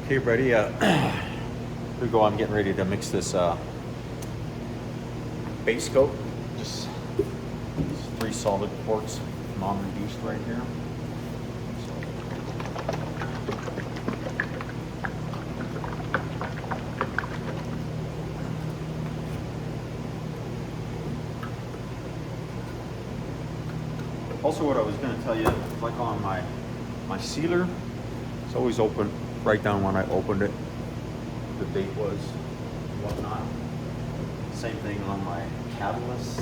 Okay, ready? Here we go. I'm getting ready to mix this base coat. Just 3 solid quarts, non-reduced right here. Also, what I was going to tell you, like on my sealer, it's always open right down when I opened it. The date was whatnot. Same thing on my catalyst.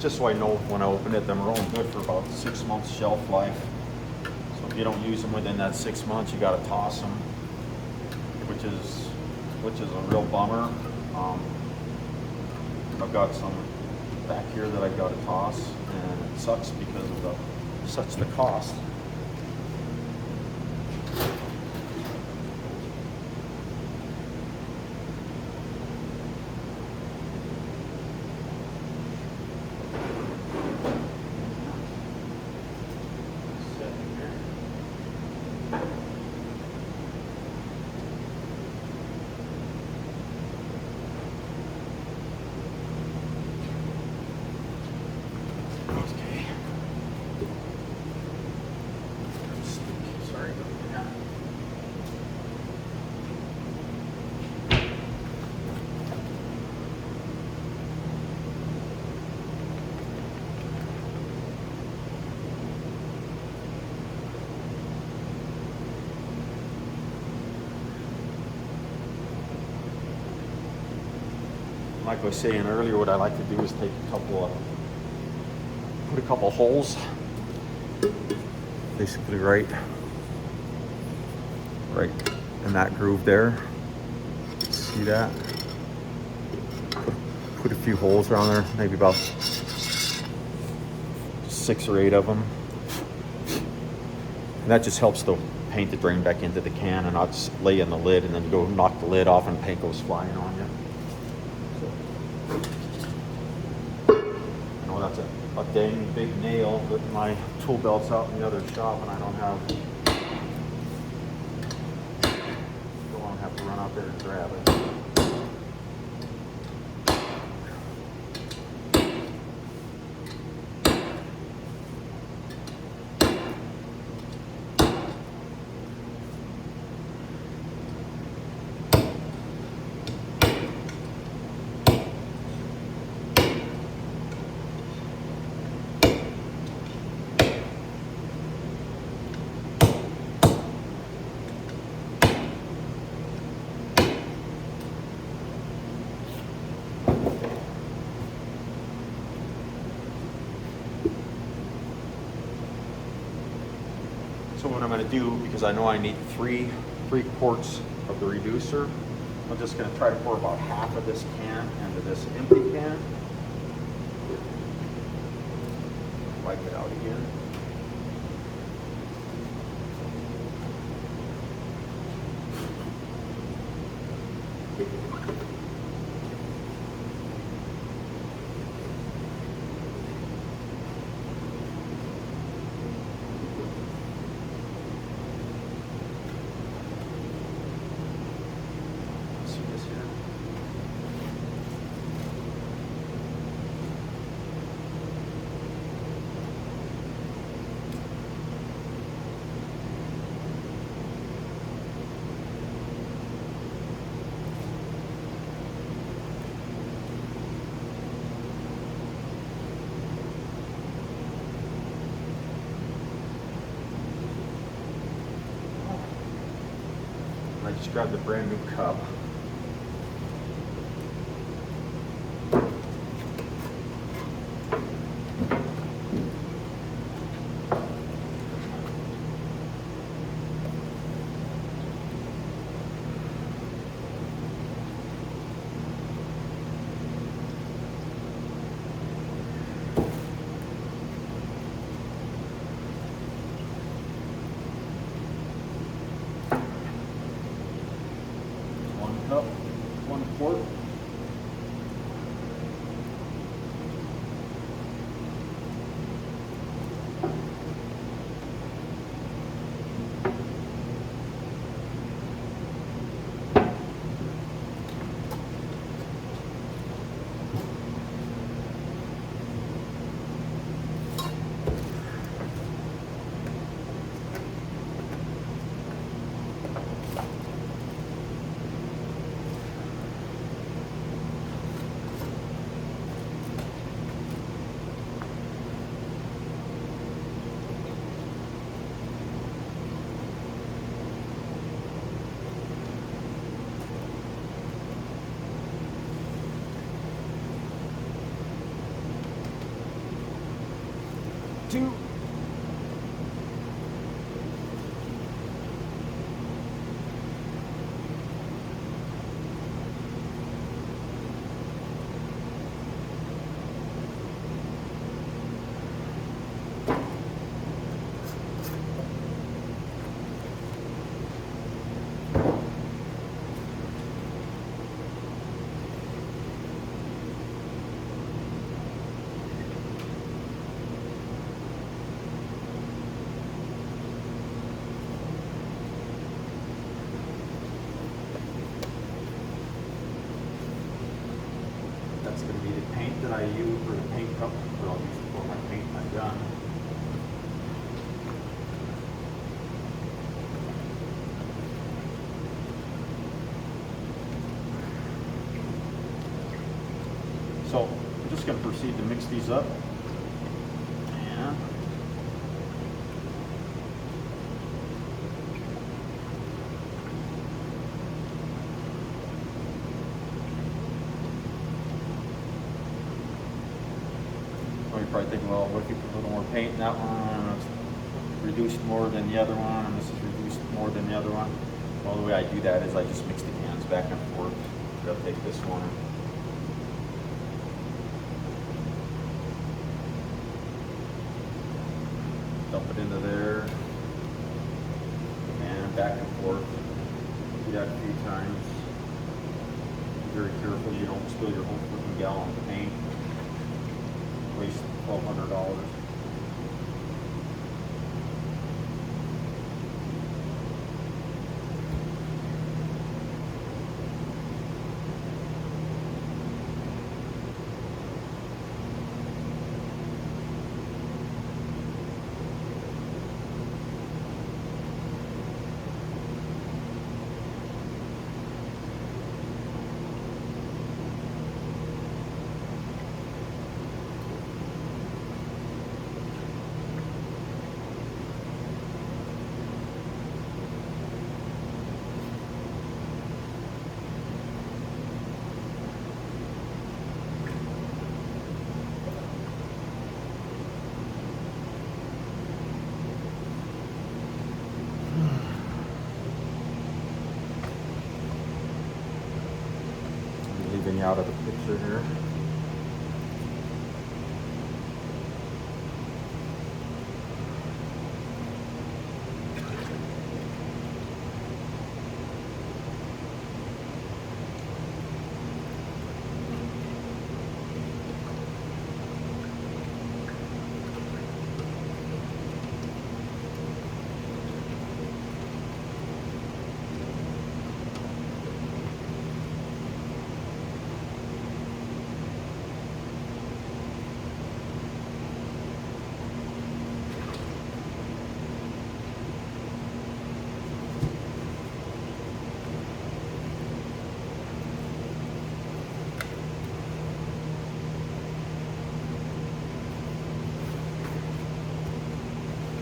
Just so I know when I open it, them are only good for about 6 months shelf life. So if you don't use them within that 6 months, you got to toss them, which is a real bummer. I've got some back here that I got to toss, and it sucks because of such the cost. Like I was saying earlier, what I like to do is take put a couple holes, basically right in that groove there. See that? Put a few holes around there, maybe about 6 or 8 of them. And that just helps the paint to drain back into the can and not just lay in the lid and then go knock the lid off and paint goes flying on you. That's a dang big nail, but my tool belt's out in the other shop and I don't have to run out there and grab it. So what I'm going to do, because I know I need 3 quarts of the reducer, I'm just going to try to pour about half of this can into this empty can. Wipe it out again. I just grabbed a brand new cup. I use for the paint cup, but I'll use it for my paint when I'm done. So I'm just going to proceed to mix these up. And you're probably thinking, well, what if you put a little more paint in that one? It's reduced more than the other one, and this is reduced more than the other one. Well, the way I do that is I just mix the cans back and forth. I'll take this one. Dump it into there, and back and forth. Do that a few times. Be very careful you don't spill your whole freaking gallon of paint. Waste $1,200. Leaving out of the picture here.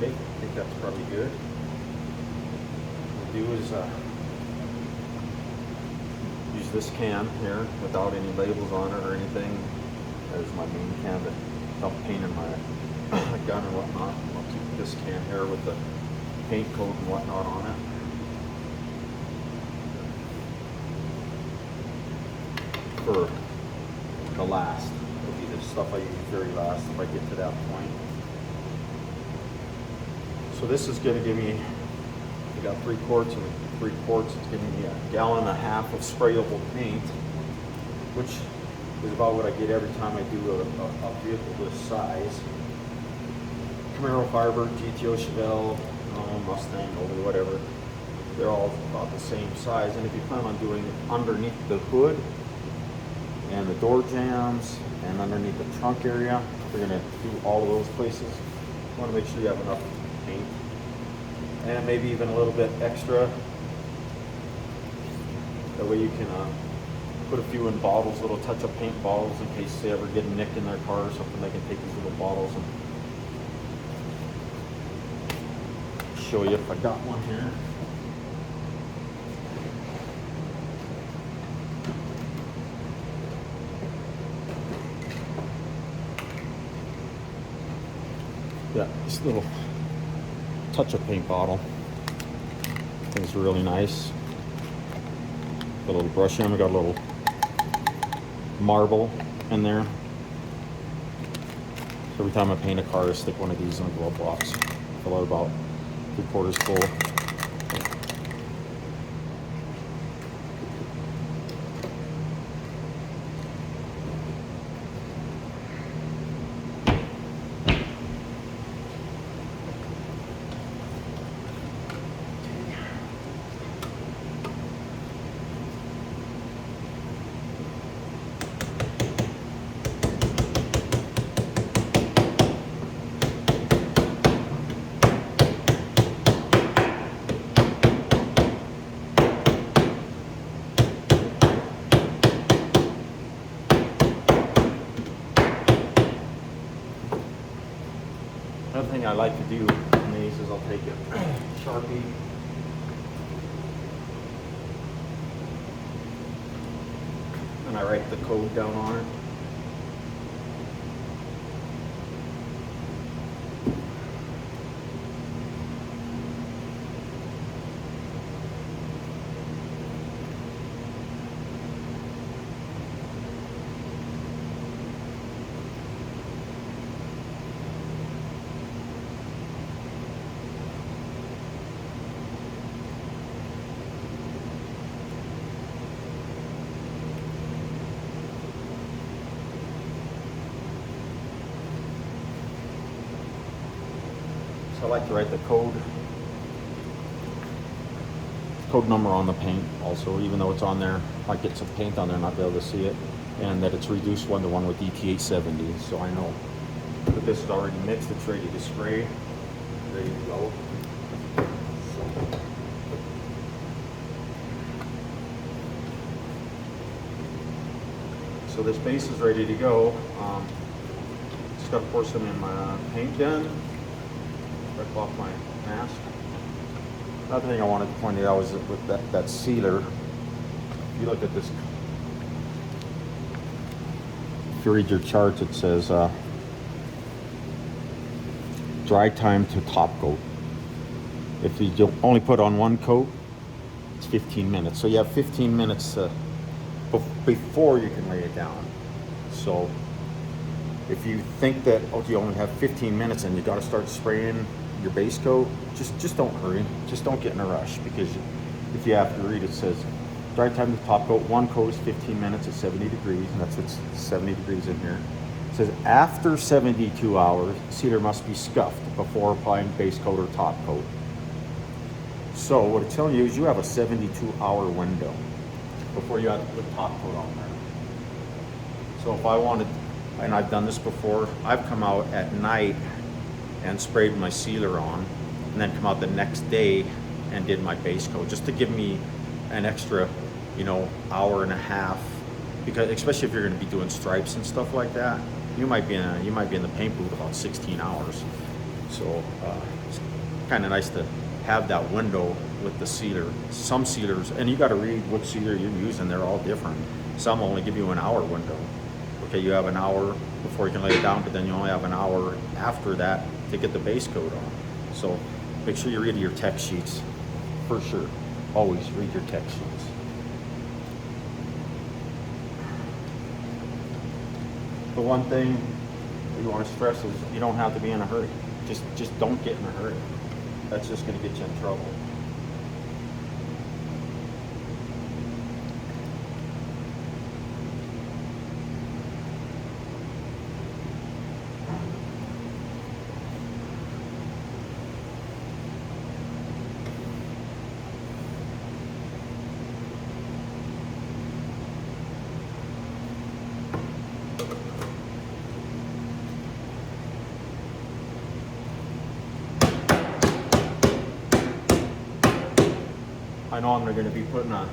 Okay, I think that's probably good. What we'll do is use this can here without any labels on it or anything as my main can to dump paint in my gun and whatnot. I'll keep this can here with the paint coat and whatnot on it. For the last, it'll be the stuff I use very last if I get to that point. So this is going to give me, I got 3 quarts and 3 quarts. It's giving me 1.5 gallons of sprayable paint, which is about what I get every time I do a vehicle this size. Camaro Fiber, GTO Chevelle, Mustang, Oldie, whatever. They're all about the same size. And if you plan on doing it underneath the hood and the door jambs and underneath the trunk area, you're going to do all of those places. You want to make sure you have enough paint, and maybe even a little bit extra. That way you can put a few in bottles, little touch-up paint bottles, in case they ever get nicked in their car or something. They can take these little bottles and show you if I got one here. Yeah, this little touch-up paint bottle. I think it's really nice. Got a little brush in. We got a little marble in there. So every time I paint a car, I stick one of these in a glove box. Fill it about 3/4 full. thing I like to do in these is I'll take a Sharpie. And I write the code down on it. I like to write the code number on the paint also, even though it's on there. I might get some paint on there and not be able to see it, and that it's reduced 1-to-1 with DT870, so I know that this is already mixed, it's ready to spray, ready to go. So this base is ready to go. Just got to pour some in my paint gun. Rip off my mask. Another thing I wanted to point out is that with that sealer, if you look at this, if you read your charts, it says dry time to top coat. If you don't only put on one coat, it's 15 minutes. So you have 15 minutes before you can lay it down. So if you think that, oh, you only have 15 minutes and you got to start spraying your base coat, just don't hurry. Just don't get in a rush, because if you have to read, it says dry time to top coat, one coat is 15 minutes at 70 degrees, and that's what's 70 degrees in here. It says after 72 hours, sealer must be scuffed before applying base coat or top coat. So what it's telling you is you have a 72-hour window before you have to put top coat on there. So if I wanted, and I've done this before, I've come out at night and sprayed my sealer on, and then come out the next day and did my base coat, just to give me an extra, hour and a half, because especially if you're going to be doing stripes and stuff like that, you might be in the paint booth about 16 hours. So it's kind of nice to have that window with the sealer. Some sealers, and you got to read what sealer you're using, they're all different. Some only give you an hour window. Okay, you have an hour before you can lay it down, but then you only have an hour after that to get the base coat on. So make sure you read your tech sheets, for sure. Always read your tech sheets. The one thing you want to stress is you don't have to be in a hurry. Just don't get in a hurry. That's just going to get you in trouble. I know I'm going to be putting a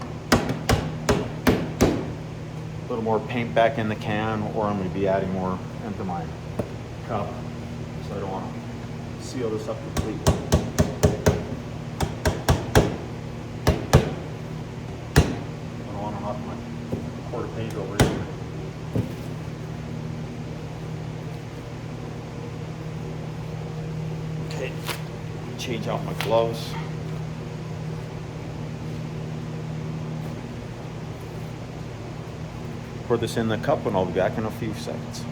little more paint back in the can, or I'm going to be adding more into my cup, so I don't want to seal this up completely. I don't want to knock my quart of paint over here. Okay, change out my gloves. Pour this in the cup and I'll be back in a few seconds.